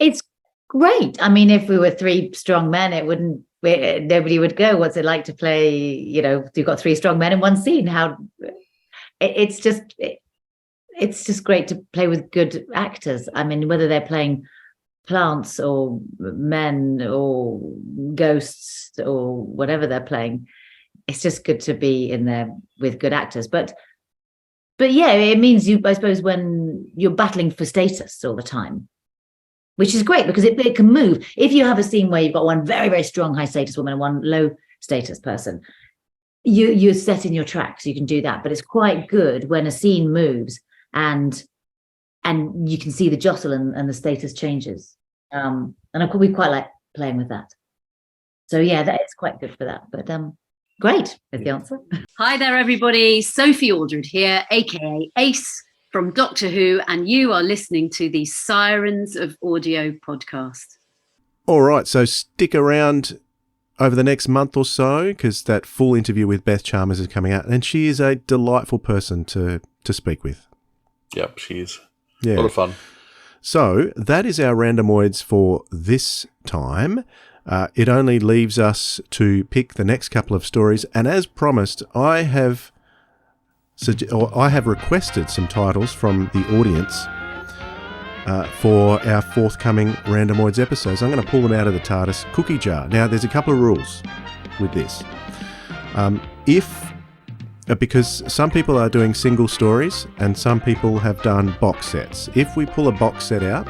It's great. I mean, if we were three strong men, nobody would go, what's it like to play, you've got three strong men in one scene? It's just great to play with good actors. I mean, whether they're playing plants or men or ghosts or whatever they're playing, it's just good to be in there with good actors. But yeah, it means I suppose when you're battling for status all the time, which is great because it can move. If you have a scene where you've got one very, very strong high status woman and one low status person, you're set in your tracks. You can do that. But it's quite good when a scene moves and you can see the jostle and the status changes. And we quite like playing with that. So yeah, that is quite good for that. But great is the answer.
Hi there, everybody. Sophie Aldred here, aka Ace from Doctor Who, and you are listening to the Sirens of Audio podcast.
All right, so stick around over the next month or so because that full interview with Beth Chalmers is coming out, and she is a delightful person to speak with.
Yep, she is.
Yeah.
A lot of fun.
So that is our Randomoids for this time. It only leaves us to pick the next couple of stories, and as promised, I have requested some titles from the audience. for our forthcoming Randomoids episodes. I'm going to pull them out of the TARDIS cookie jar. Now, there's a couple of rules with this. Because some people are doing single stories and some people have done box sets. If we pull a box set out,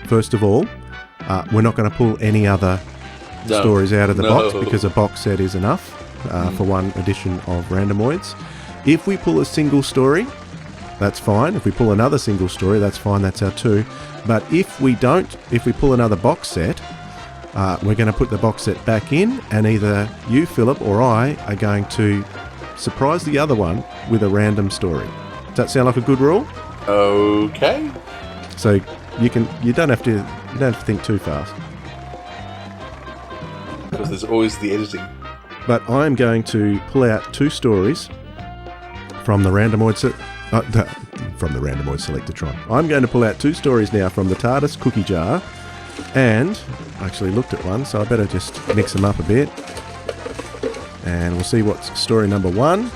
first of all, we're not going to pull any other stories out of the box because a box set is enough for one edition of Randomoids. If we pull a single story, that's fine. If we pull another single story, that's fine. That's our two. But if we pull another box set, we're going to put the box set back in, and either you, Philip, or I are going to surprise the other one with a random story. Does that sound like a good rule?
Okay.
So you don't have to think too fast.
Because there's always the editing.
But I'm going to pull out two stories from the Randomoids Selectatron. I'm going to pull out two stories now from the TARDIS cookie jar, and I actually looked at one, so I better just mix them up a bit. And we'll see what's story number 1.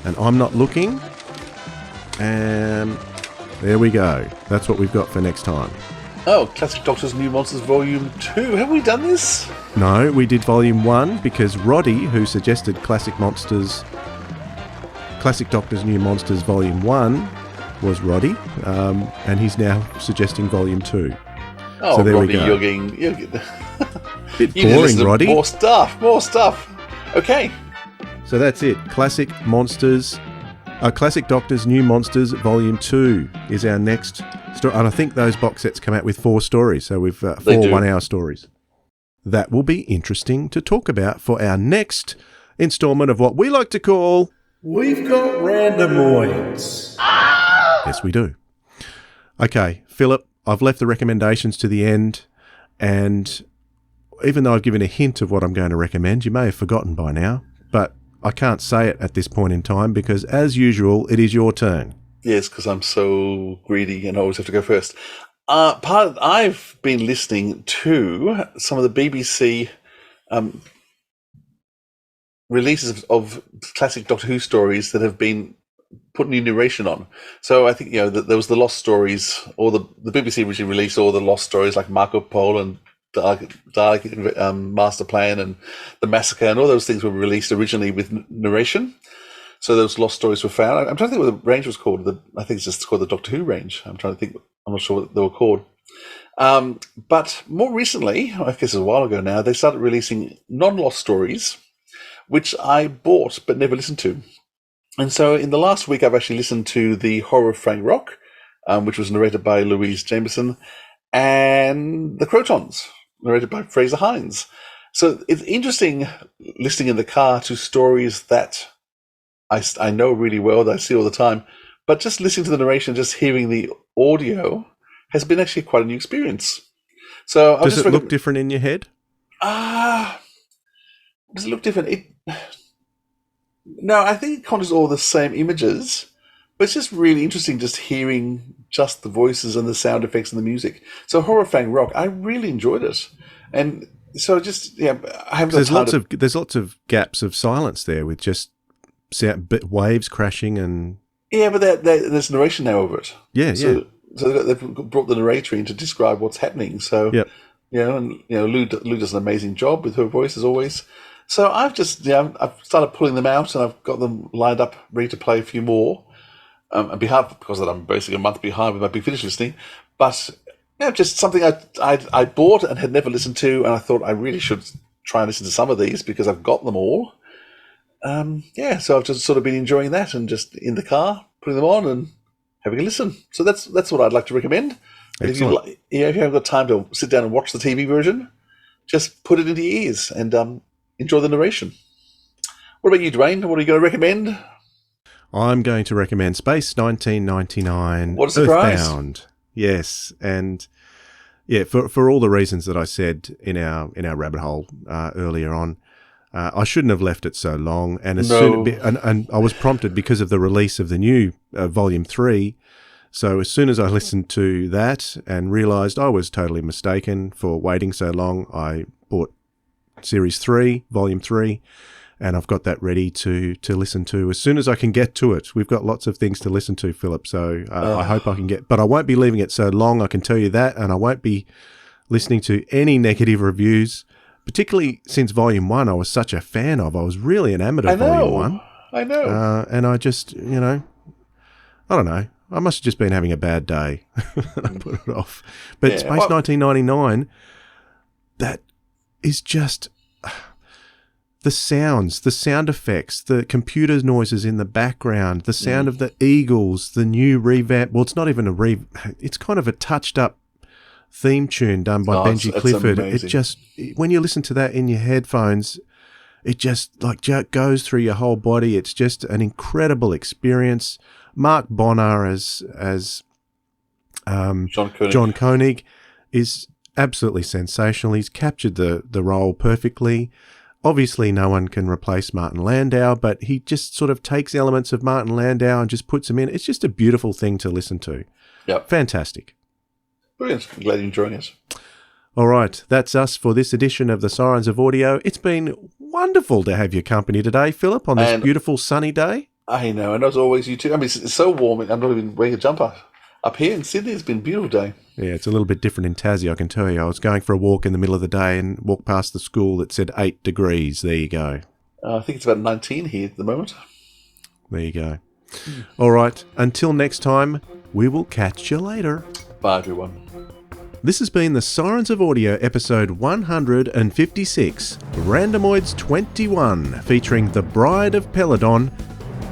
And I'm not looking. And there we go. That's what we've got for next time.
Oh, Classic Doctors New Monsters Volume 2. Have we done this?
No, we did Volume 1 because Roddy, who suggested Classic Doctors New Monsters Volume 1 was Roddy. And he's now suggesting Volume 2.
Oh,
so there
Roddy,
we go.
you're getting
bit boring, Roddy.
More stuff. Okay.
So that's it. Classic Doctors New Monsters Volume 2 is our next story. And I think those box sets come out with 4 stories. So we've 4 1-hour stories. That will be interesting to talk about for our next installment of what we like to call...
We've got Randomoids.
Yes, we do. Okay, Philip, I've left the recommendations to the end, and even though I've given a hint of what I'm going to recommend, you may have forgotten by now, but I can't say it at this point in time because, as usual, it is your turn.
Yes, because I'm so greedy and I always have to go first. I've been listening to some of the BBC releases of classic Doctor Who stories that have been put new narration on. So I think, there was the Lost Stories, or the BBC originally released all the Lost Stories like Marco Polo and Dalek Master Plan and The Massacre, and all those things were released originally with narration. So those Lost Stories were found. I'm trying to think what the range was called. I think it's just called the Doctor Who range. I'm trying to think. I'm not sure what they were called. But more recently, I guess a while ago now, they started releasing non-Lost Stories, which I bought but never listened to. And so in the last week, I've actually listened to The Horror of Frank Rock, which was narrated by Louise Jameson, and The Crotons, narrated by Fraser Hines. So it's interesting listening in the car to stories that I know really well, that I see all the time, but just listening to the narration, just hearing the audio has been actually quite a new experience. So
does it look different in your head?
Does it look different? No, I think it conjures all the same images, but it's just really interesting just hearing just the voices and the sound effects and the music. So Horror Fang Rock, I really enjoyed it. And so just, I haven't
there's lots of gaps of silence there with just waves crashing and...
Yeah, but there's narration now over it.
Yeah.
So they've brought the narrator in to describe what's happening. So, Lou does an amazing job with her voice as always. So I've just, I've started pulling them out and I've got them lined up, ready to play a few more. Because I'm basically a month behind with my Big Finish listening. But, just something I bought and had never listened to, and I thought I really should try and listen to some of these because I've got them all. So I've just sort of been enjoying that and just in the car, putting them on and having a listen. So that's what I'd like to recommend. If you haven't got time to sit down and watch the TV version, just put it into your ears and enjoy the narration. What about you, Dwayne? What are you going to recommend?
I'm going to recommend Space 1999.
What a surprise.
Earthbound. Yes, and for all the reasons that I said in our rabbit hole earlier on, I shouldn't have left it so long. And and I was prompted because of the release of the new Volume 3. So as soon as I listened to that and realised I was totally mistaken for waiting so long, I bought Series 3, Volume 3, and I've got that ready to listen to as soon as I can get to it. We've got lots of things to listen to, Philip, so I hope I can get... But I won't be leaving it so long, I can tell you that, and I won't be listening to any negative reviews, particularly since Volume 1 I was such a fan of. I was really enamored of Volume 1.
I know.
And I just, I don't know. I must have just been having a bad day. I put it off. But Space 1999, that is just... The sounds, the sound effects, the computer noises in the background, the sound of the eagles, the new revamp. Well, it's not even it's kind of a touched up theme tune done by Benji Clifford. It just, when you listen to that in your headphones, it just goes through your whole body. It's just an incredible experience. Mark Bonnar as John Koenig is absolutely sensational. He's captured the role perfectly. Obviously, no one can replace Martin Landau, but he just sort of takes elements of Martin Landau and just puts them in. It's just a beautiful thing to listen to.
Yep.
Fantastic.
Brilliant. I'm glad you're enjoying us.
All right, that's us for this edition of the Sirens of Audio. It's been wonderful to have your company today, Philip, on this beautiful sunny day.
I know, and as always, you too. I mean, it's so warm, I'm not even wearing a jumper. Up here in Sydney, it's been a beautiful day.
Yeah, it's a little bit different in Tassie, I can tell you. I was going for a walk in the middle of the day and walked past the school that said 8 degrees. There you go.
I think it's about 19 here at the moment.
There you go. All right, until next time, we will catch you later.
Bye, everyone.
This has been the Sirens of Audio, episode 156, Randomoids 21, featuring the Bride of Peladon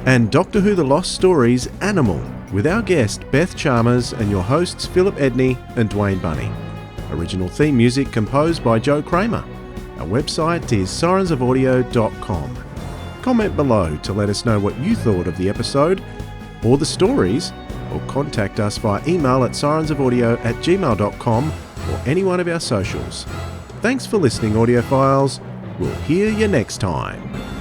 and Doctor Who The Lost Stories Animal, with our guest Beth Chalmers and your hosts Philip Edney and Dwayne Bunny. Original theme music composed by Joe Kramer. Our website is sirensofaudio.com. Comment below to let us know what you thought of the episode or the stories, or contact us via email at sirensofaudio@gmail.com or any one of our socials. Thanks for listening, audiophiles. We'll hear you next time.